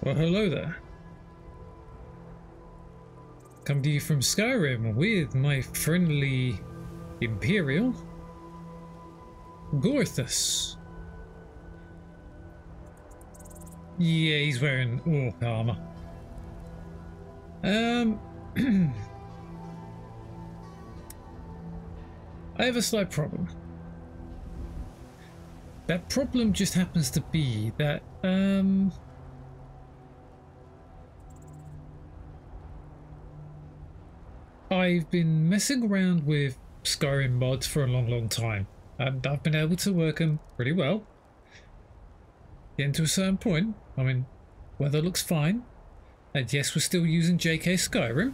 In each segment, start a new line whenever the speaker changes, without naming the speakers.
Well, hello there. Come to you from Skyrim with my friendly Imperial Gorthus. Yeah, he's wearing orc armor. I have a slight problem. That problem just happens to be that I've been messing around with Skyrim mods for a long time, and I've been able to work them pretty well. Getting to a certain point, I mean, weather looks fine, and yes, we're still using JK Skyrim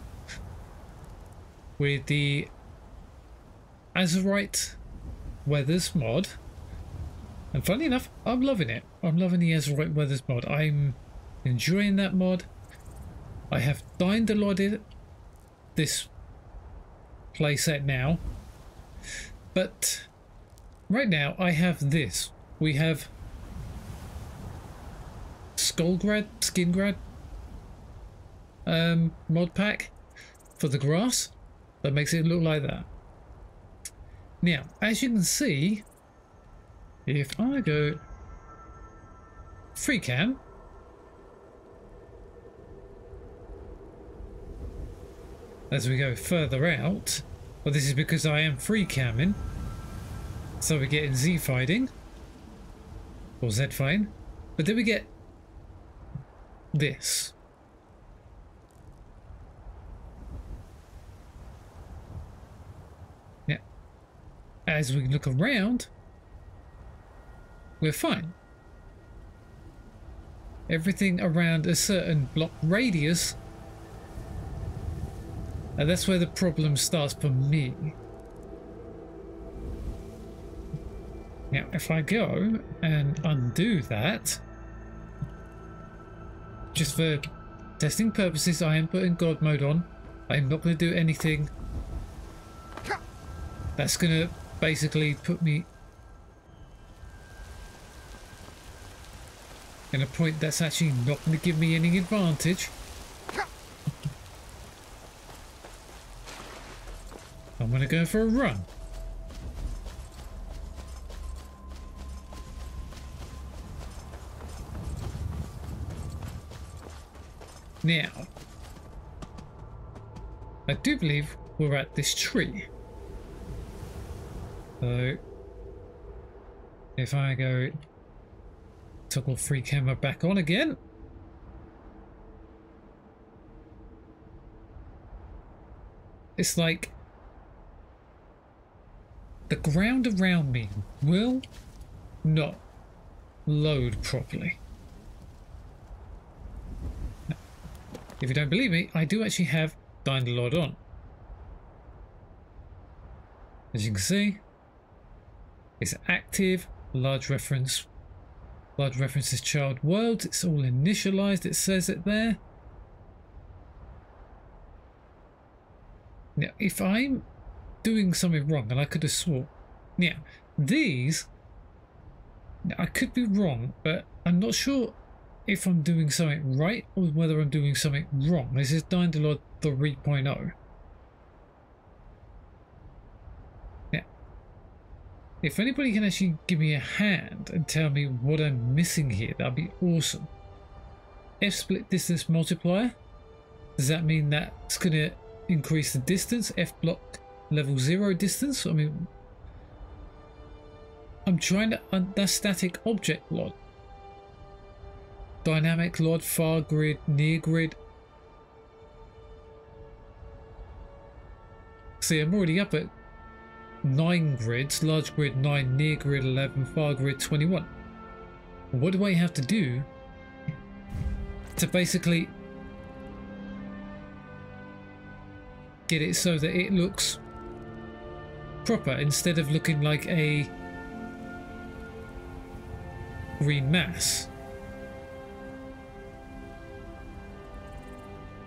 with the Azurite weathers mod, and funny enough, I'm loving it. I'm loving the Azurite weathers mod. I'm enjoying that mod. I have Dyndoloded this playset now, but right now I have this. We have Skoglendi mod pack for the grass that makes it look like that. Now, as you can see, if I go free cam, as we go further out, well, this is because I am free camming, so we're getting Z fighting or Z fighting, but then we get this. Now, as we look around, we're fine. Everything around a certain block radius, and that's where the problem starts for me. Now, if I go and undo that, just for testing purposes, I am putting God mode on. I am not going to do anything that's going to basically put me in a point that's actually not going to give me any advantage. I'm going to go for a run. Now, I do believe we're at this tree. So, if I go toggle free camera back on again, it's like the ground around me will not load properly. If you don't believe me, I do actually have Dyndolod on. As you can see, it's active, large references child world, it's all initialized, it says it there. Now, if I'm doing something wrong, and I could have swore, now, these, now, I could be wrong, but I'm not sure if I'm doing something right or whether I'm doing something wrong. This is Dyndolod 3.0. Now, if anybody can actually give me a hand and tell me what I'm missing here, that'd be awesome. F split distance multiplier, does that mean that's going to increase the distance? F block level 0 distance? I mean, I'm trying to, that's static object LOD. Dynamic LOD, far grid, near grid. See, I'm already up at 9 grids, large grid 9, near grid 11, far grid 21. What do I have to do to basically get it so that it looks proper instead of looking like a green mass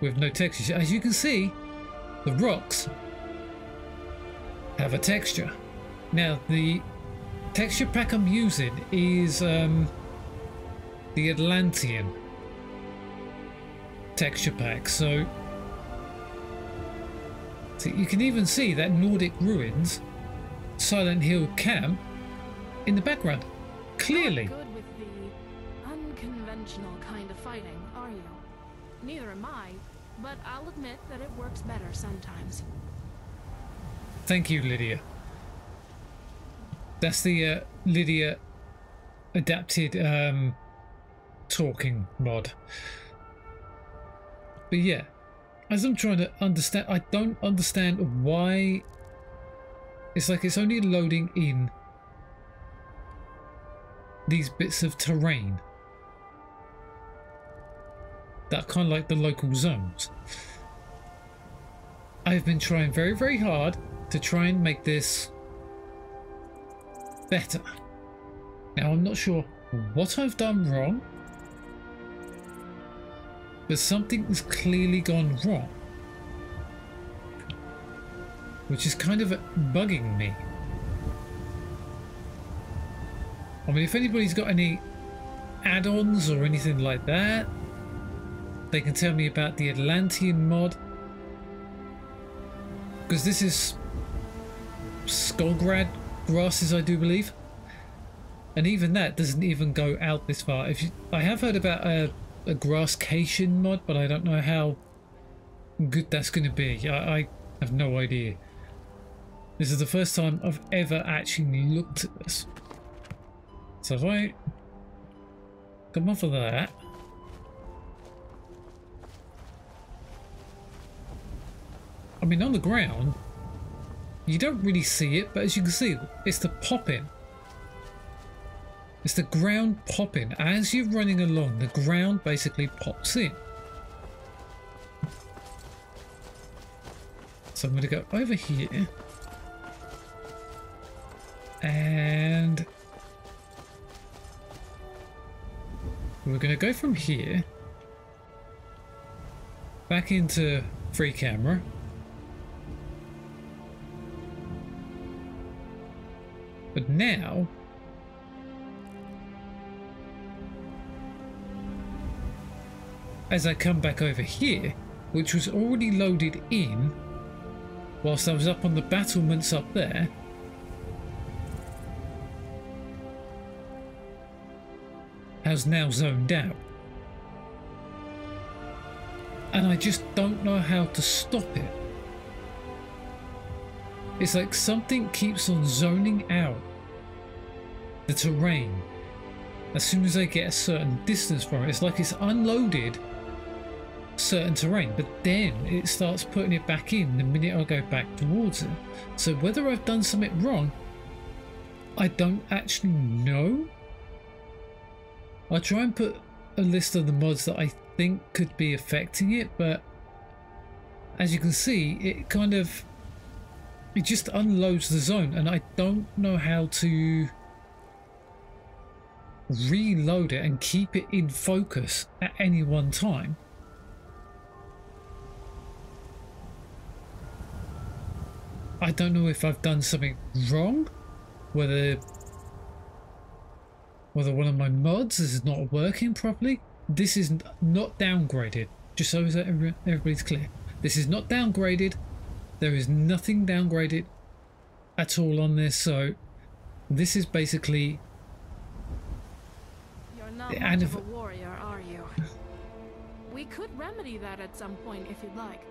with no texture? As you can see, the rocks have a texture. Now, the texture pack I'm using is the Atlantean texture pack. So you can even see that Nordic ruins, Silent Hill camp in the background. Clearly.
Not good with the unconventional kind of fighting, are you? Neither am I, but I'll admit that it works better sometimes.
Thank you, Lydia. That's the Lydia adapted talking mod. But yeah, as I'm trying to understand, I don't understand why it's like it's only loading in these bits of terrain that are kind of like the local zones. I've been trying very, very hard to try and make this better. Now, I'm not sure what I've done wrong, but something has clearly gone wrong, which is kind of bugging me. I mean, if anybody's got any add-ons or anything like that, they can tell me about the Atlantean mod, because this is Skoglendi grasses, I do believe, and even that doesn't even go out this far. I have heard about a grasscation mod, but I don't know how good that's going to be. I have no idea. This is the first time I've ever actually looked at this. So if I come off of that, I mean, on the ground you don't really see it, but as you can see, it's the popping. It's the ground popping. As you're running along, the ground basically pops in. So I'm going to go over here. And we're going to go from here back into free camera. But now as I come back over here, which was already loaded in whilst I was up on the battlements up there, has now zoned out. And I just don't know how to stop it. It's like something keeps on zoning out the terrain as soon as I get a certain distance from it. It's like it's unloaded certain terrain, but then it starts putting it back in the minute I go back towards it. So whether I've done something wrong, I don't actually know. I'll try and put a list of the mods that I think could be affecting it, but as you can see, it just unloads the zone, and I don't know how to reload it and keep it in focus at any one time. I don't know if I've done something wrong, whether one of my mods is not working properly. This is not downgraded, just so that everybody's clear. This is not downgraded. There is nothing downgraded at all on this, so this is basically...
You're not much of a warrior, are you? We could remedy that at some point if you'd like.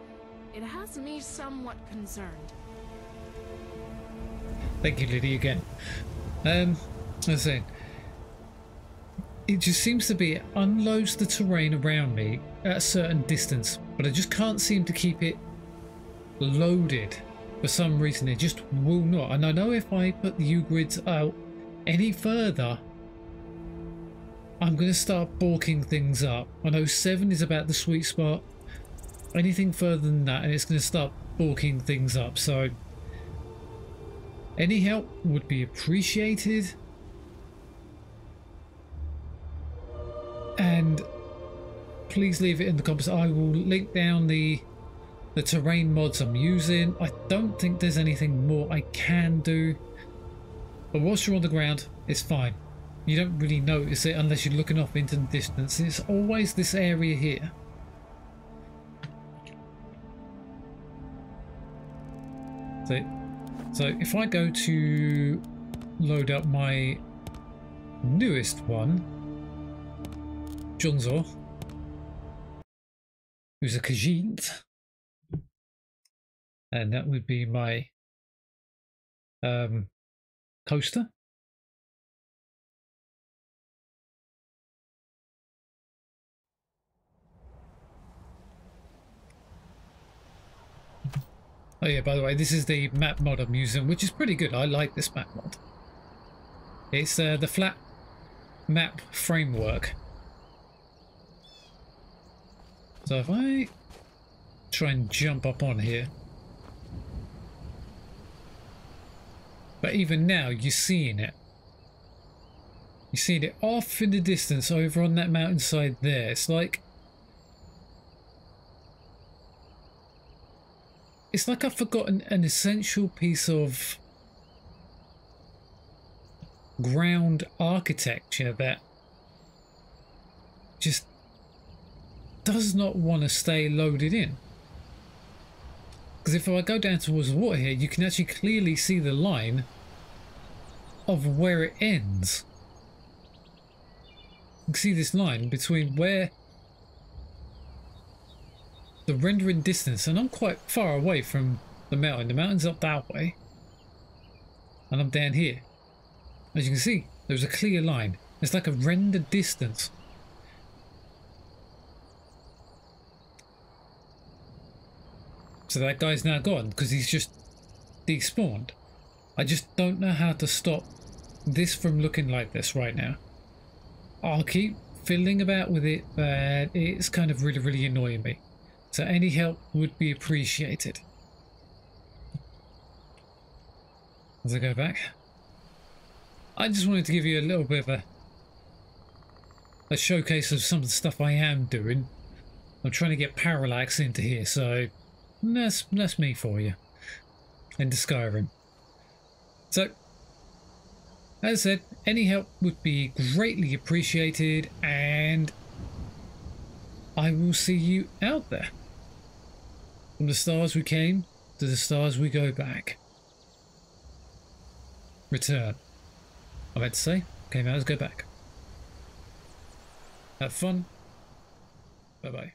It has me somewhat concerned.
Thank you, Lydia, again. Let's see. It just seems to be it unloads the terrain around me at a certain distance, but I just can't seem to keep it loaded for some reason. It just will not. And I know if I put the U-grids out any further, I'm going to start balking things up. I know 7 is about the sweet spot. Anything further than that and it's going to start balking things up. So any help would be appreciated. And please leave it in the comments. I will link down the terrain mods I'm using. I don't think there's anything more I can do, but whilst you're on the ground, it's fine. You don't really notice it unless you're looking off into the distance. It's always this area here. So if I go to load up my newest one, Jonzo, who's a Khajiit, and that would be my coaster. Oh yeah, by the way, this is the map mod I'm using, which is pretty good. I like this map mod. It's the flat map framework. So if I try and jump up on here, but even now you're seeing it. You're seeing it off in the distance over on that mountainside there. It's like I've forgotten an essential piece of ground architecture that just does not want to stay loaded in. Because if I go down towards the water here, you can actually clearly see the line of where it ends. You can see this line between where the rendering distance, and I'm quite far away from the mountain. The mountain's up that way, and I'm down here. As you can see, there's a clear line. It's like a render distance. So that guy's now gone because he's just despawned. I just don't know how to stop this from looking like this right now. I'll keep fiddling about with it, but it's kind of really annoying me. So any help would be appreciated. As I go back, I just wanted to give you a little bit of a showcase of some of the stuff I am doing. I'm trying to get parallax into here, so that's me for you. Into Skyrim. So, as I said, any help would be greatly appreciated, and I will see you out there. From the stars we came, to the stars we go back. Return. I meant to say, came out as go back. Have fun. Bye bye.